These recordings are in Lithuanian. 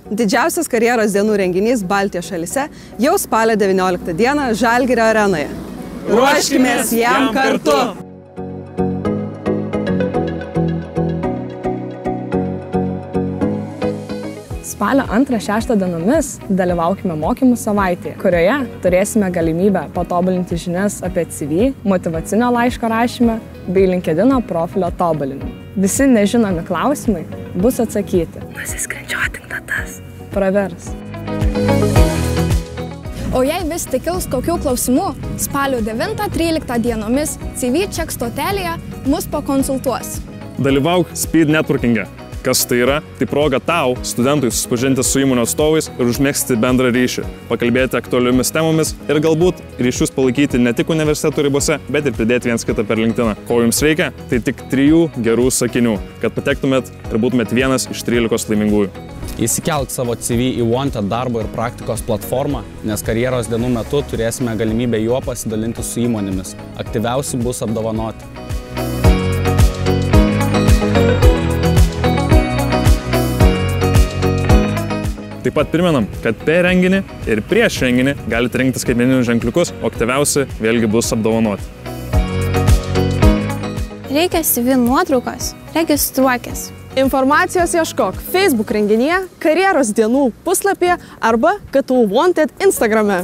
Didžiausias karjeros dienų renginys Baltijos šalyse jau spalio 19 dieną Žalgirio arenoje. Ruoškimės jam kartu! Spalio 2–6 dienomis dalyvaukime mokymų savaitėje, kurioje turėsime galimybę patobulinti žinias apie CV, motyvacinio laiško rašymą bei LinkedIn profilio tobulinimą. Visi nežinomi klausimai bus atsakyti. Nusiskrinčiuotink datas. Pravers. O jei vis tik kils kokių klausimų, spalio 9–13 dienomis CV Check stotelėje mus pakonsultuos. Dalyvauk Speed Networking'e. Kas tai yra? Tai proga tau, studentui, susipažinti su įmonių atstovais ir užmegzti bendrą ryšį, pakalbėti aktualiomis temomis ir galbūt ryšius palaikyti ne tik universiteto ribose, bet ir pridėti viens kitą per LinkedIną. Ko jums reikia? Tai tik 3 gerų sakinių, kad patektumėt ir būtumėt vienas iš 13 laimingųjų. Įsikelk savo CV į Wanted darbo ir praktikos platformą, nes karjeros dienų metu turėsime galimybę juo pasidalinti su įmonėmis. Aktyviausi bus apdovanoti. Taip pat primenam, kad per renginį ir prieš renginį galite rinkti skaitmeninius ženkliukus, o aktyviausi vėlgi bus apdovanoti. Reikia CV nuotraukos, registruokis. Informacijos ieškok Facebook renginyje, karjeros dienų puslapyje arba KTU Wanted Instagrame.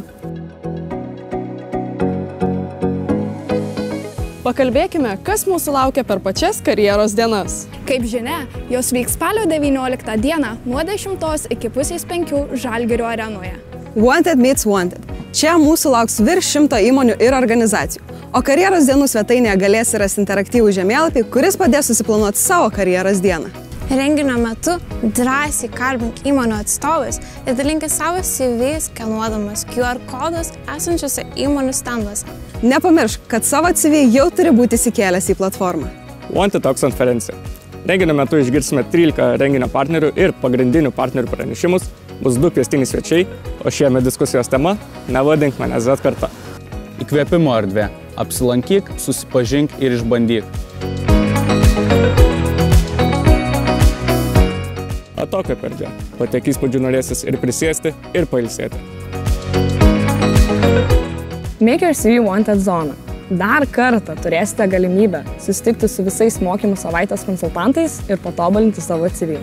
Pakalbėkime, kas mūsų laukia per pačias karjeros dienas. Kaip žinia, jos vyks spalio 19 dieną nuo 10 iki pusės 5 Žalgirio arenoje. Wanted meets Wanted. Čia mūsų lauks virš 100 įmonių ir organizacijų. O karjeros dienų svetainėje galės rasti interaktyvų žemėlapį, kuris padės susiplanuoti savo karjeros dieną. Renginio metu drąsiai kalbink įmonių atstovus ir dalinkis savo CV skenuodamas QR kodus esančiuose įmonių standuose. Nepamiršk, kad savo CV jau turi būti įsikėlęs į platformą. Wanted Talks konferencija. Renginio metu išgirsime 13 renginio partnerių ir pagrindinių partnerių pranešimus, bus 2 kviestiniai svečiai, o šiemet diskusijos tema "Nevadink manęs Z karta". Įkvėpimo erdvė. Apsilankyk, susipažink ir išbandyk. Atokvėp erdvė. Patek įspūdžių norėsis ir prisėsti, ir pailsėti. Make your CV Wanted zona. Dar kartą turėsite galimybę susitikti su visais mokymų savaitės konsultantais ir patobulinti savo CV.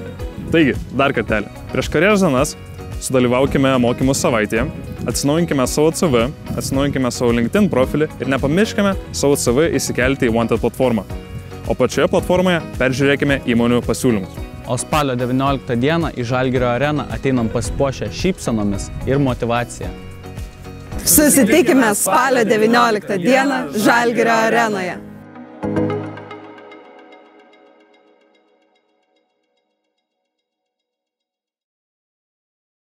Taigi, dar kartelį. Prieš karjeros dienas sudalyvaukime mokymų savaitėje, atsinaujinkime savo CV, atsinaujinkime savo LinkedIn profilį ir nepamirškime savo CV įsikelti į Wanted platformą. O pačioje platformoje peržiūrėkime įmonių pasiūlymus. O spalio 19 dieną į Žalgirio areną ateinam pasipuošę šypsenomis ir motyvacija. Susitikime spalio 19 dieną Žalgirio arenoje.